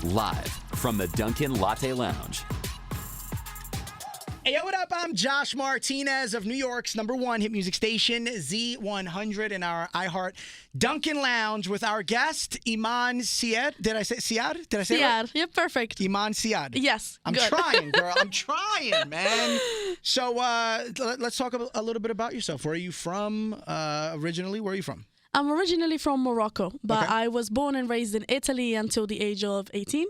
Live from the Dunkin Latte Lounge. Hey, yo, what up? I'm Josh Martinez of New York's #1 hit music station, Z100, in our iHeart Dunkin Lounge with our guest, Imen Siar. Did I say Siar? Did I say it right? Siar, you're perfect. Imen Siar. Yes, I'm good. trying, girl. I'm trying, man. So let's talk a little bit about yourself. Where are you from originally? Where are you from? I'm originally from Morocco, but Okay. I was born and raised in Italy until the age of 18.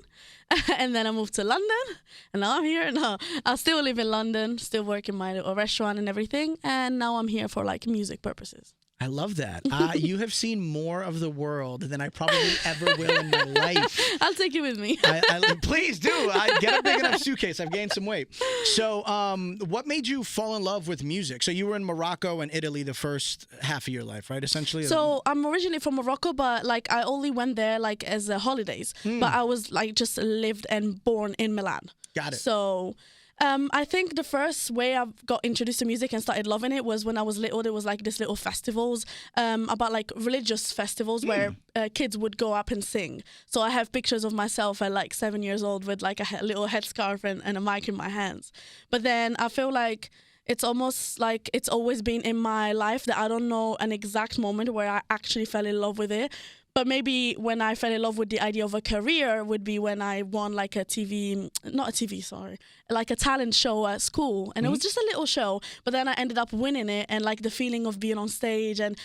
And then I moved to London, and now I'm here. No, I still live in London, still work in my little restaurant and everything. And now I'm here for like music purposes. I love that. You have seen more of the world than I probably ever will in my life. I'll take you with me. Please do. I get a big enough suitcase. I've gained some weight. So, what made you fall in love with music? So you were in Morocco and Italy the first half of your life, right? Essentially. So I'm originally from Morocco, but like I only went there like as holidays. But I was like just lived and born in Milan. Got it. So I think the first way I got introduced to music and started loving it was when I was little. There was like this little festivals about like religious festivals where kids would go up and sing. So I have pictures of myself at like 7 years old with like a little headscarf and a mic in my hands. But then I feel like it's almost like it's always been in my life that I don't know an exact moment where I actually fell in love with it. But maybe when I fell in love with the idea of a career would be when I won like like a talent show at school. And it was just a little show, but then I ended up winning it. And like the feeling of being on stage and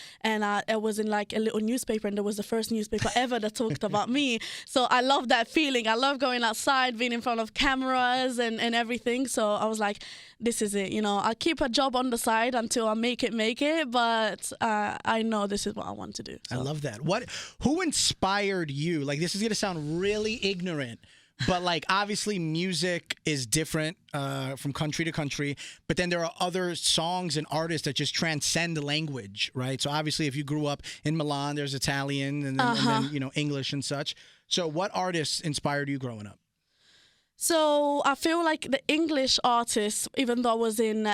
I was in like a little newspaper, and there was the first newspaper ever that talked about me. So I love that feeling. I love going outside, being in front of cameras and everything. So I was like, this is it. You know, I'll keep a job on the side until I make it. But I know this is what I want to do. So. I love that. Who inspired you? Like, this is going to sound really ignorant, but like obviously music is different from country to country, but then there are other songs and artists that just transcend the language, right? So obviously if you grew up in Milan, there's Italian and then you know, English and such. So what artists inspired you growing up? So I feel like the English artists, even though I was in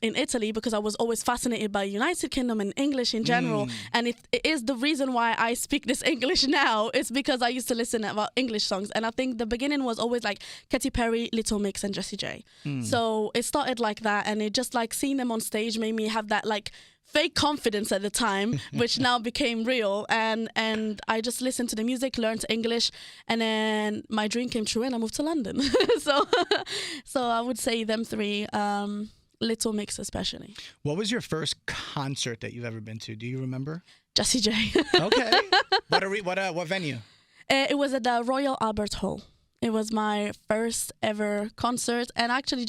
Italy, because I was always fascinated by United Kingdom and English in general, and it is the reason why I speak this English now. It's because I used to listen about English songs, and I think the beginning was always like Katy Perry, Little Mix, and Jessie J. So it started like that, and it just like seeing them on stage made me have that like fake confidence at the time, which now became real. And I just listened to the music, learned English, and then my dream came true and I moved to London. so I would say them three, Little Mix especially. What was your first concert that you've ever been to? Do you remember? Jessie J. Okay. What venue? It was at the Royal Albert Hall. It was my first ever concert, and actually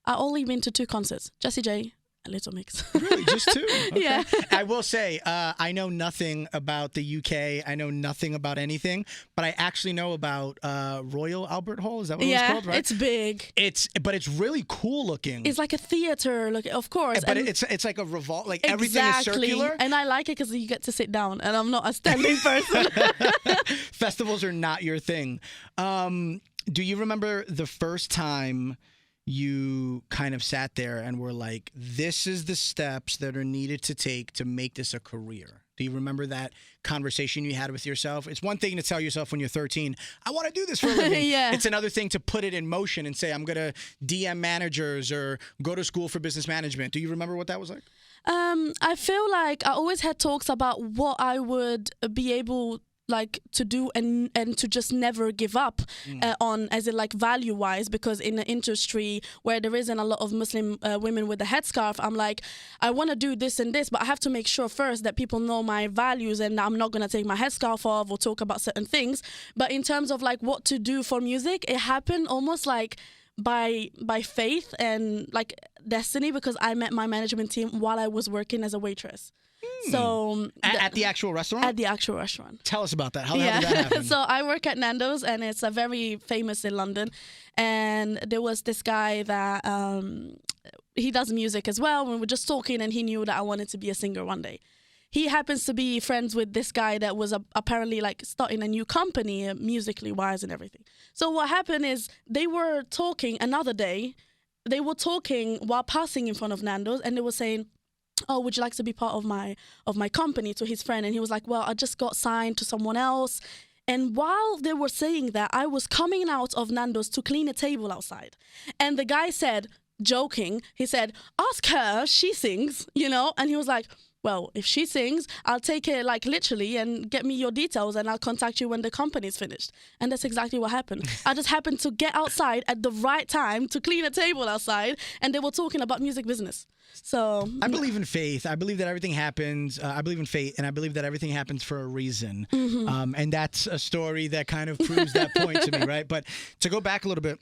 I only been to 2 concerts, Jessie J, a Little Mix. Really? Just 2? Okay. Yeah. I will say, I know nothing about the UK. I know nothing about anything, but I actually know about Royal Albert Hall. Is that what it was called, right? It's big. But it's really cool looking. It's like a theater, of course. But it's like a like everything is circular. And I like it because you get to sit down, and I'm not a standing person. Festivals are not your thing. Do you remember the first time you kind of sat there and were like, this is the steps that are needed to take to make this a career? Do you remember that conversation you had with yourself? It's one thing to tell yourself when you're 13, I want to do this for a living. Yeah. It's another thing to put it in motion and say, I'm going to DM managers or go to school for business management. Do you remember what that was like? I feel like I always had talks about what I would be able like to do and to just never give up on, as in like value wise, because in an industry where there isn't a lot of Muslim women with a headscarf, I'm like, I want to do this and this, but I have to make sure first that people know my values, and I'm not going to take my headscarf off or talk about certain things. But in terms of like what to do for music, it happened almost like by faith and like destiny, because I met my management team while I was working as a waitress. So at the actual restaurant? At the actual restaurant. Tell us about that. How did that happen? So I work at Nando's, and it's a very famous in London. And there was this guy that he does music as well. We were just talking, and he knew that I wanted to be a singer one day. He happens to be friends with this guy that was apparently like starting a new company, musically wise and everything. So what happened is they were talking another day. They were talking while passing in front of Nando's, and they were saying, oh, would you like to be part of my company, to his friend? And he was like, well, I just got signed to someone else. And while they were saying that, I was coming out of Nando's to clean a table outside. And the guy said, joking, he said, ask her, she sings, you know? And he was like, well, if she sings, I'll take it like literally and get me your details and I'll contact you when the company's finished. And that's exactly what happened. I just happened to get outside at the right time to clean a table outside, and they were talking about music business. So I believe in faith. I believe that everything happens. I believe in fate, and I believe that everything happens for a reason. And that's a story that kind of proves that point to me, right? But to go back a little bit,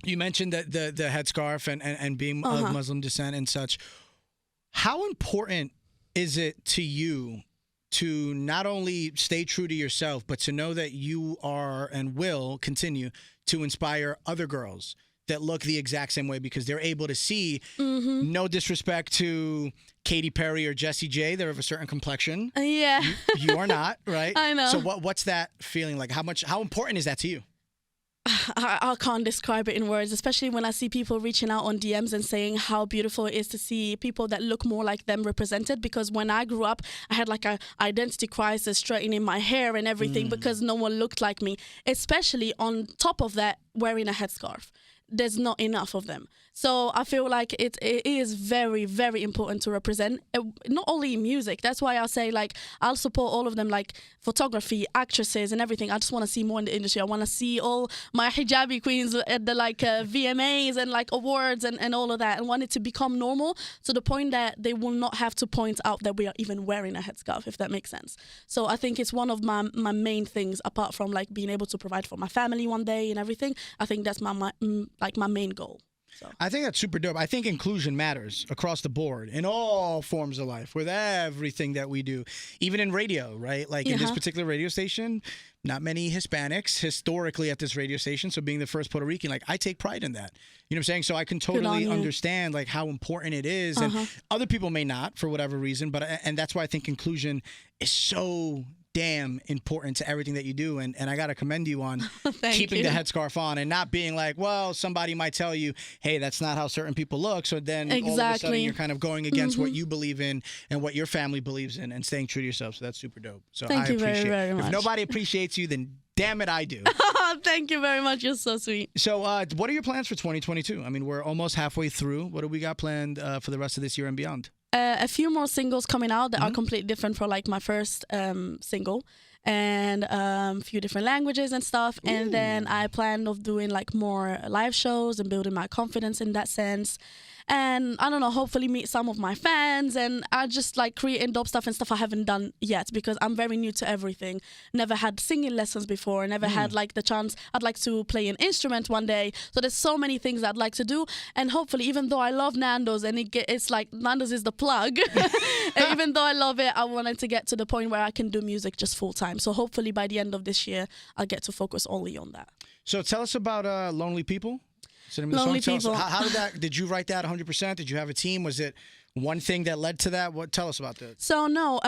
you mentioned that the headscarf and being of Muslim descent and such. How important is it to you to not only stay true to yourself, but to know that you are and will continue to inspire other girls that look the exact same way, because they're able to see, no disrespect to Katy Perry or Jessie J, they're of a certain complexion. Yeah. You are not, right? I know. So what's that feeling like? How important is that to you? I can't describe it in words, especially when I see people reaching out on DMs and saying how beautiful it is to see people that look more like them represented. Because when I grew up, I had like a identity crisis, straightening my hair and everything because no one looked like me, especially on top of that, wearing a headscarf. There's not enough of them. So I feel like it is very, very important to represent, not only in music. That's why I'll say, like, I'll support all of them, like photography, actresses and everything. I just want to see more in the industry. I want to see all my hijabi queens at the VMAs and like awards and all of that, and want it to become normal to the point that they will not have to point out that we are even wearing a headscarf, if that makes sense. So I think it's one of my main things, apart from like being able to provide for my family one day and everything. I think that's my main goal. So. I think that's super dope. I think inclusion matters across the board in all forms of life, with everything that we do, even in radio, right? Like in this particular radio station, not many Hispanics historically at this radio station. So being the first Puerto Rican, like, I take pride in that. You know what I'm saying? So I can totally understand like how important it is. And other people may not for whatever reason, and that's why I think inclusion is so damn important to everything that you do, and I gotta commend you on keeping the headscarf on and not being like, well, somebody might tell you, hey, that's not how certain people look, so then all of a sudden you're kind of going against what you believe in and what your family believes in, and staying true to yourself. So that's super dope. So Thank you very, very much. If nobody appreciates you, then damn it, I do. Thank you very much. You're so sweet. So what are your plans for 2022? I mean, we're almost halfway through. What do we got planned for the rest of this year and beyond? A few more singles coming out that are completely different from like my first single, and a few different languages and stuff. Ooh. And then I plan of doing like more live shows and building my confidence in that sense. And I don't know, hopefully meet some of my fans, and I just like creating dope stuff and stuff I haven't done yet, because I'm very new to everything. Never had singing lessons before, never had like the chance. I'd like to play an instrument one day. So there's so many things I'd like to do, and hopefully, even though I love Nando's and it's like Nando's is the plug, and even though I love it, I wanted to get to the point where I can do music just full time. So hopefully by the end of this year, I'll get to focus only on that. So tell us about Lonely People. Lonely People. How did you write that 100%? Did you have a team? Was it one thing that led to that? Tell us about that. So no,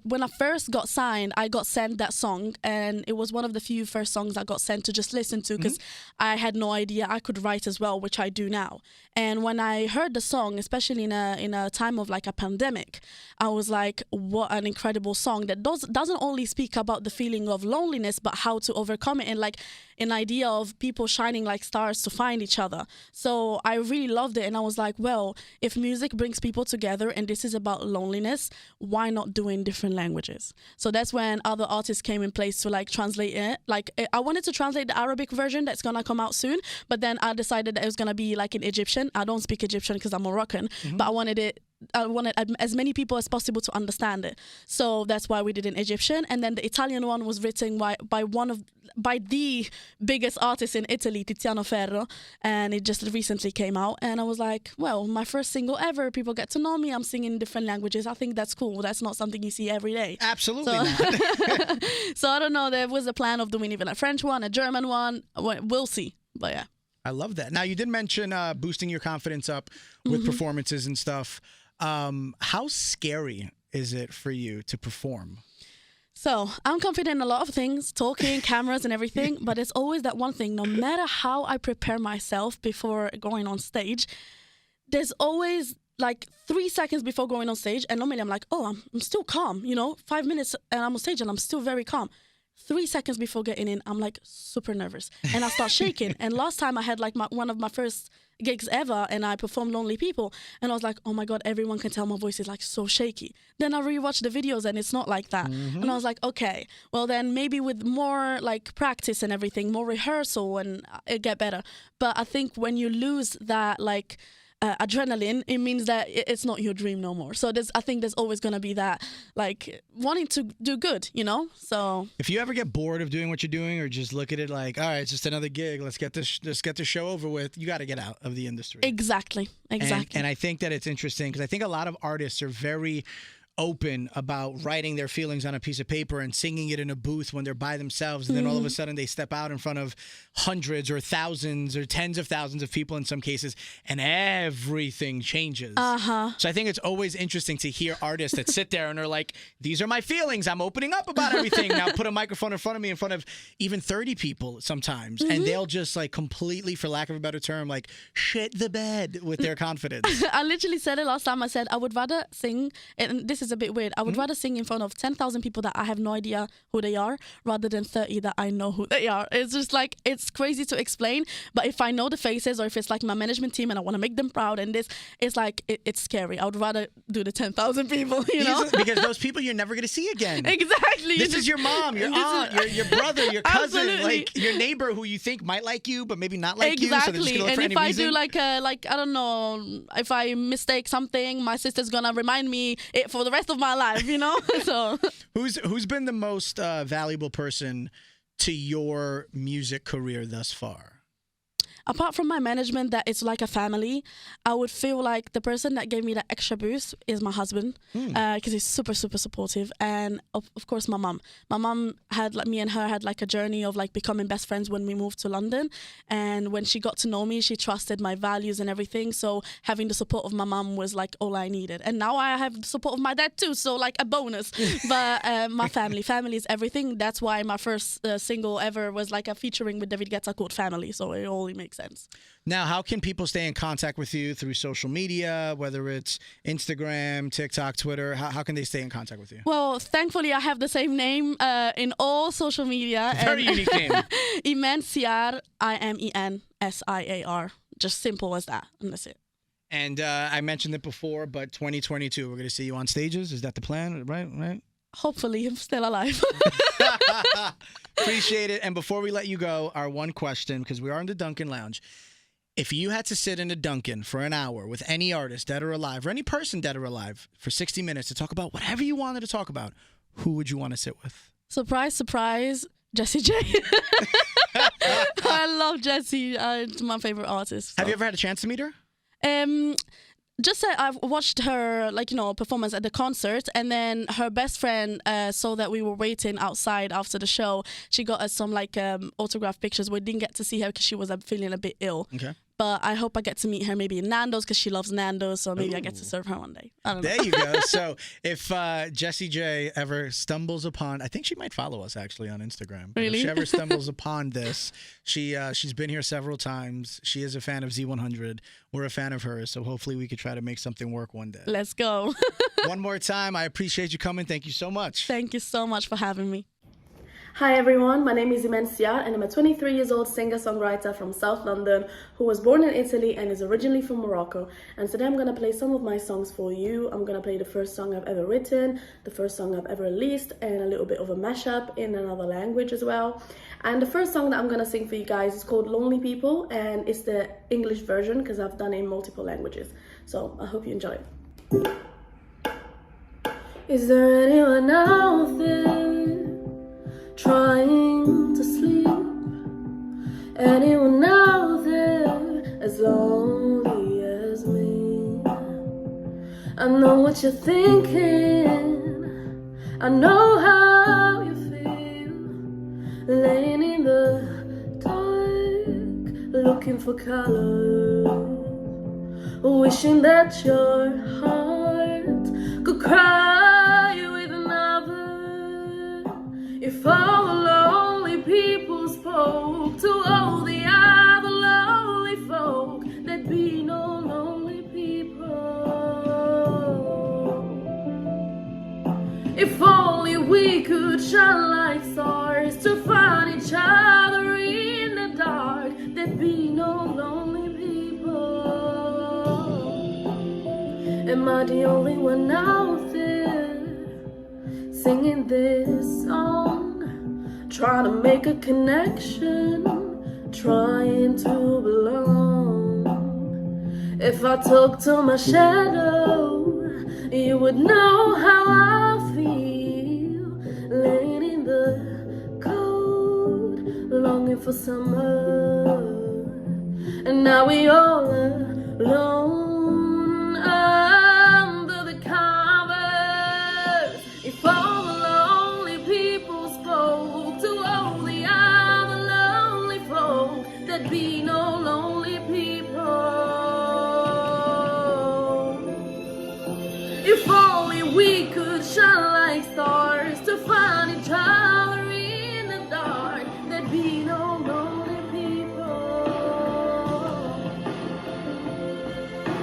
when I first got signed, I got sent that song, and it was one of the few first songs I got sent to just listen to, because I had no idea I could write as well, which I do now. And when I heard the song, especially in a time of like a pandemic, I was like, what an incredible song that doesn't only speak about the feeling of loneliness, but how to overcome it, and like an idea of people shining like stars to find each other. So I really loved it, and I was like, well, if music brings people together and this is about loneliness, why not do it in different languages? So that's when other artists came in place to like translate it. Like I wanted to translate the Arabic version that's gonna come out soon, but then I decided that it was gonna be like in Egyptian. I don't speak Egyptian because I'm Moroccan, but I wanted as many people as possible to understand it. So that's why we did an Egyptian. And then the Italian one was written by the biggest artist in Italy, Tiziano Ferro. And it just recently came out. And I was like, well, my first single ever. People get to know me. I'm singing in different languages. I think that's cool. That's not something you see every day. Absolutely not. So I don't know. There was a plan of doing even a French one, a German one. We'll see. But yeah. I love that. Now, you did mention boosting your confidence up with performances and stuff. How scary is it for you to perform? So I'm confident in a lot of things, talking, cameras and everything, but it's always that one thing. No matter how I prepare myself before going on stage, there's always like 3 seconds before going on stage, and normally I'm like, oh, I'm still calm, 5 minutes and I'm on stage and I'm still very calm. 3 seconds before getting in, I'm like super nervous and I start shaking. And last time I had like one of my first gigs ever and I performed Lonely People and I was like, oh my God, everyone can tell my voice is like so shaky. Then I rewatched the videos and it's not like that. And I was like, okay, well then maybe with more like practice and everything, more rehearsal and it get better. But I think when you lose that like adrenaline, it means that it's not your dream no more. So I think there's always going to be that like wanting to do good, you know. So if you ever get bored of doing what you're doing or just look at it like, all right, it's just another gig, let's get the show over with, you got to get out of the industry. Exactly. And I think that it's interesting because I think a lot of artists are very open about writing their feelings on a piece of paper and singing it in a booth when they're by themselves, and then all of a sudden they step out in front of hundreds or thousands or tens of thousands of people in some cases, and everything changes. So I think it's always interesting to hear artists that sit there and are like, these are my feelings, I'm opening up about everything. Now put a microphone in front of me in front of even 30 people sometimes, and they'll just like completely, for lack of a better term, like shit the bed with their confidence. I literally said it last time. I said I would rather sing, and this is a bit weird, I would rather sing in front of 10,000 people that I have no idea who they are rather than 30 that I know who they are. It's just like, it's crazy to explain, but if I know the faces or if it's like my management team and I want to make them proud and this, it's like, it's scary. I would rather do the 10,000 people, you know? Because those people you're never going to see again. Exactly. This is your mom, your aunt, your brother, your cousin, Absolutely. like your neighbor who you think might like you, but maybe not like exactly. you. So they're just gonna look And for if any I reason. do like I don't know, if I mistake something, my sister's gonna remind me it for the rest of my life, you know? So who's been the most valuable person to your music career thus far? apart from my management, that it's like a family, I would feel like the person that gave me that extra boost is my husband, because he's super, super supportive. And of course, my mum. My mum had, like, me and her had like a journey of like becoming best friends when we moved to London. And when she got to know me, she trusted my values and everything. So having the support of my mum was like all I needed. And now I have the support of my dad too, so like a bonus. But my family is everything. That's why my first single ever was like a featuring with David Guetta called Family. So it only makes sense. Now, how can people stay in contact with you through social media, whether it's Instagram, TikTok, Twitter? How can they stay in contact with you? Well, thankfully, I have the same name in all social media. Very unique name. Imen Siar, IMEN SIAR. Just simple as that, and that's it. And I mentioned it before, but 2022, we're going to see you on stages. Is that the plan? Right? Hopefully, I'm still alive. Appreciate it. And before we let you go, our one question, because we are in the Dunkin Lounge. If you had to sit in a Dunkin for an hour with any artist, dead or alive, or any person dead or alive, for 60 minutes to talk about whatever you wanted to talk about, who would you want to sit with? Surprise, surprise, Jessie J. I love Jessie. It's my favorite artist. So. Have you ever had a chance to meet her? Just I've watched her, performance at the concert, and then her best friend saw that we were waiting outside after the show. She got us some autograph pictures. We didn't get to see her because she was feeling a bit ill. Okay. But I hope I get to meet her maybe in Nando's because she loves Nando's, so maybe I get to serve her one day. I don't know. There you go. So if Jessie J ever stumbles upon, I think she might follow us actually on Instagram. Really? If she ever stumbles upon this, she's been here several times. She is a fan of Z100. We're a fan of hers, so hopefully we could try to make something work one day. Let's go. One more time, I appreciate you coming. Thank you so much. Thank you so much for having me. Hi everyone, my name is Imen Siar and I'm a 23 years old singer-songwriter from South London who was born in Italy and is originally from Morocco. And today I'm going to play some of my songs for you. I'm going to play the first song I've ever written, the first song I've ever released, and a little bit of a mashup in another language as well. And the first song that I'm going to sing for you guys is called Lonely People, and it's the English version because I've done it in multiple languages. So I hope you enjoy it. Is there anyone out there trying to sleep? Anyone out there as lonely as me? I know what you're thinking, I know how you feel, laying in the dark, looking for color, wishing that your heart could cry with another. If all the lonely people spoke to all the other lonely folk, there'd be no lonely people. If only we could shine like stars each other in the dark, there'd be no lonely people. Am I the only one out there singing this song, trying to make a connection, trying to belong? If I talk to my shadow, you would know how I feel, laying in the cold, longing for summer. And now we all alone under the covers. If all the lonely people spoke to all the other lonely folk, there'd be no lonely people. If only we could shine like stars to find each other in the dark, there'd be no lonely people.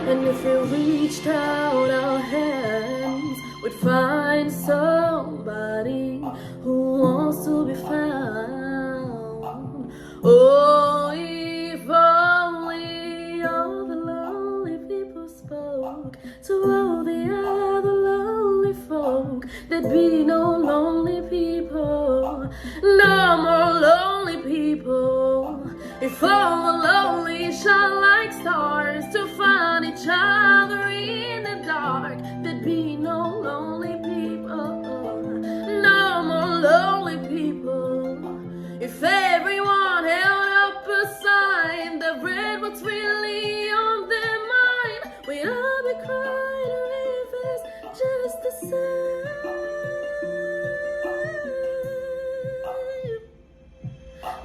And if we reached out our hands, we'd find somebody who wants to be found. Oh, if only all the lonely people spoke to all the other lonely folk, there'd be no lonely people, no more lonely people. If all the lonely shine like stars to find each other in the dark, there'd be no lonely people, no more lonely people. If everyone held up a sign that read what's really on their mind, we'd all be crying rivers just the same.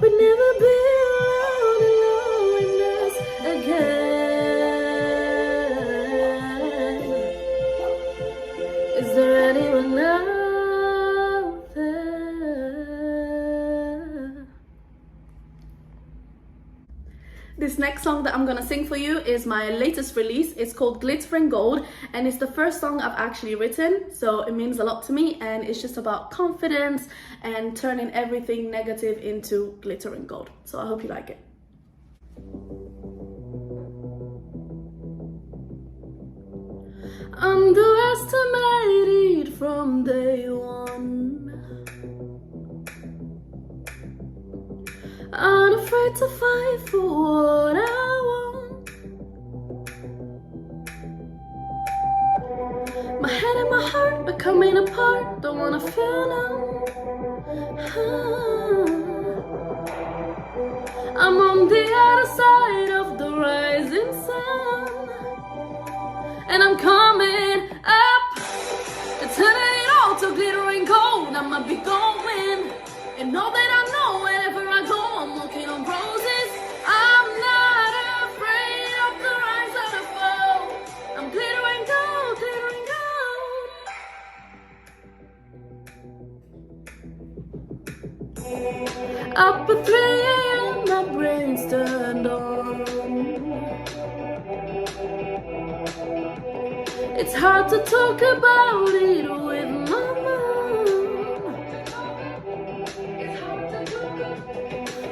We'd never be alone in loneliness again. Is there anyone out there? This next song that I'm gonna sing for you is my latest release. It's called Glitter and Gold, and it's the first song I've actually written, so it means a lot to me, and it's just about confidence and turning everything negative into glitter and gold. So I hope you like it. Underestimated from day one, unafraid to fight for what I want. My head and my heart are coming apart, don't wanna feel no. I'm on the other side of the rising sun, and I'm coming up, turning it all to glitter and gold. I'ma be going, and all that I know, wherever I go, I'm walking on roses. I'm not afraid of the rise or the fall. I'm glitter and gold, glitter and gold. Up at 3 a.m. my brain's turned on. It's hard to talk about it with my mom.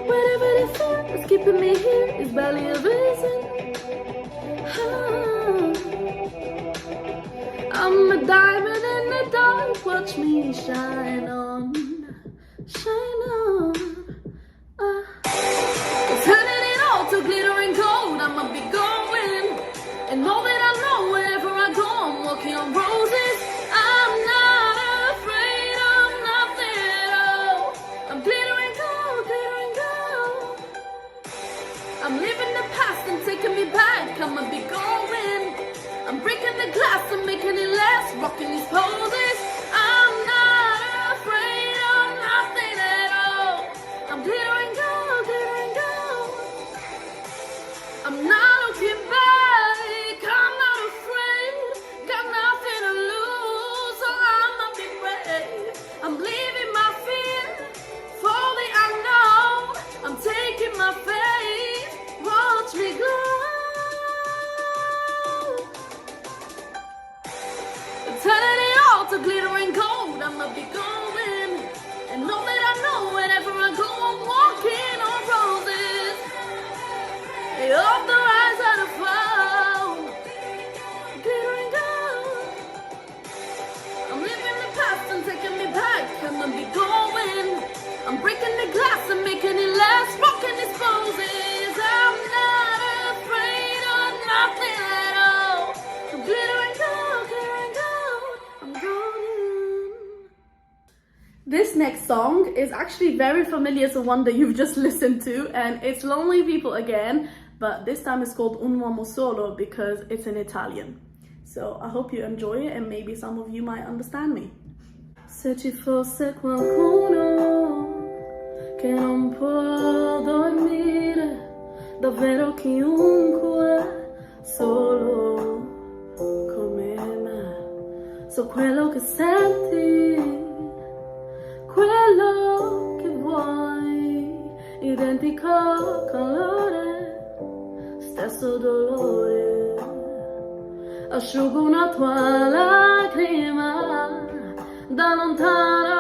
Whatever they feel is keeping me here is barely a reason. I'm a diamond in the dark, watch me shine on, shine on. Turning it all to glitter and gold, I'ma be going, and all that I know, wherever I go, I'm walking on roses. I'm not afraid of nothing at all. I'm glitter and gold, glitter and gold. I'm living the past and taking me back, I'ma be going. I'm breaking the glass and making it last, rocking these poses. I'm not afraid of nothing at all. I'm glitter and gold, glitter and gold. I'm not looking back, I'm not afraid. Got nothing to lose, so I'ma be brave. I'm leaving my fear for the unknown. I'm taking my faith, watch me glow. Turning it all to glitter is actually very familiar to one that you've just listened to, and it's Lonely People again, but this time it's called Un Uomo Solo because it's in Italian. So I hope you enjoy it and maybe some of you might understand me. Se ci fosse qualcuno che non può dormire, davvero chiunque, solo come me. So quello che senti, quello che vuoi, identico colore, stesso dolore. Asciugo una tua lacrima da lontano.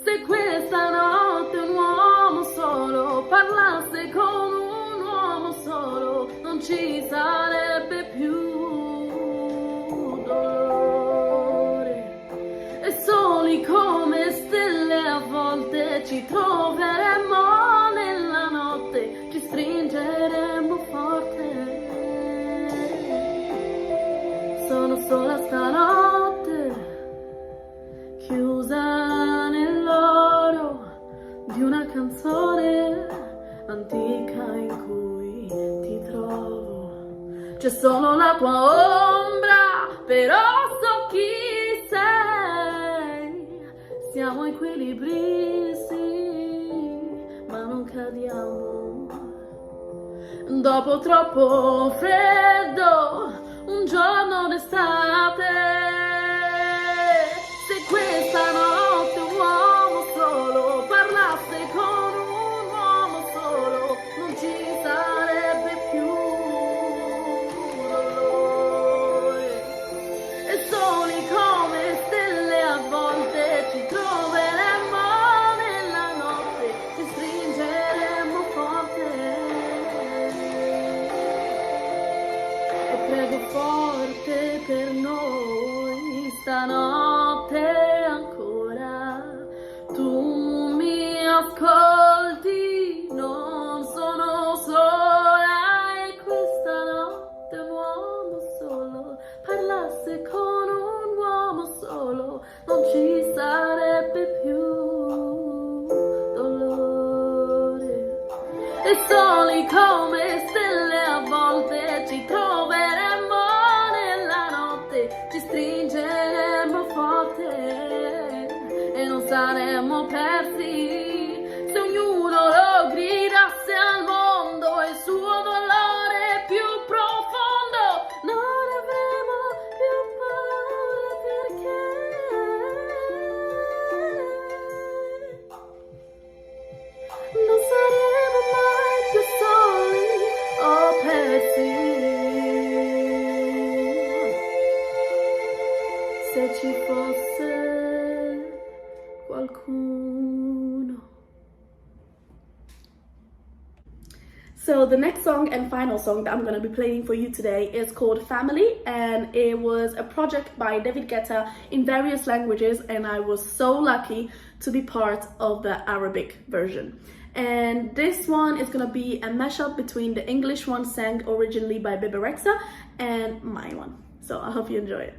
Se questa notte un uomo solo parlasse con un uomo solo, non ci sarebbe più dolore. E soli come stelle a volte ci troveremmo nella notte, ci stringeremmo forte. Sono sola stanotte, chiusa nell'oro di una canzone antica in cui ti trovo. C'è solo la tua ombra, però so chi sei. Siamo equilibristi, ma non cadiamo. Dopo troppo freddo, un giorno d'estate, se questa notte un uomo solo parlasse con un uomo solo, non ci sarebbe più dolore. E soli come stelle a volte ci troveremmo nella notte, ci stringeremmo forte. Prego forte per noi stanotte ancora. Tu mi ascolti, non sono sola e questa notte un uomo solo parlasse con un uomo solo, non ci sarebbe più dolore. E soli come stelle a volte ci troveremmo nella notte, ci stringeremmo forte e non saremmo persi se ognuno lo gridasse al mondo e il suo dolore più profondo. Non avremo più paura perché non saremo mai più soli o persi. Se ci fosse qualcuno. So the next song and final song that I'm going to be playing for you today is called Family, and it was a project by David Guetta in various languages, and I was so lucky to be part of the Arabic version. And this one is going to be a mashup between the English one sang originally by Bebe Rexha and my one. So I hope you enjoy it.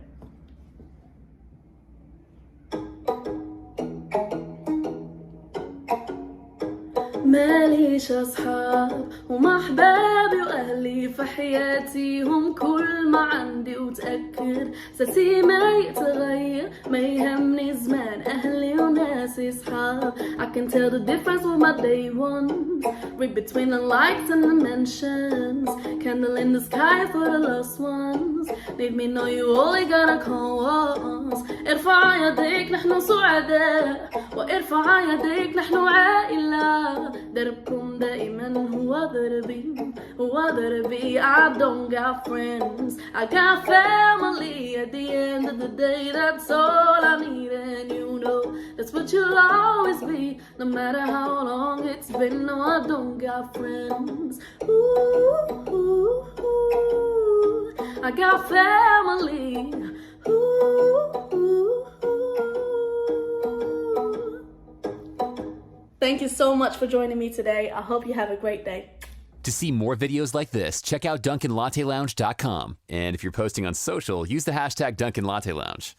ماليش أصحاب وما أحبابي وأهلي في حياتي هم كل ما عندي، وتأكد ساسي ما يتغير ما يهمني زمان أهلي وناسي صحاب. I can tell the difference with my day ones, read between the likes and the mentions, candle in the sky for the lost ones. Need me know you only gotta call once. ارفع يديك نحن سعداء، وارفع يديك نحن عائلة. دربكم دائما هو دربي، هو دربي. I don't got friends, I got family. At the end of the day, that's all I need, and you know that's what you'll always be, no matter how long it's been. No, I don't got friends. Ooh, ooh, ooh. I got family. Ooh, ooh, ooh. Thank you so much for joining me today. I hope you have a great day. To see more videos like this, check out DunkinLatteLounge.com. And if you're posting on social, use the hashtag Dunkin Latte Lounge.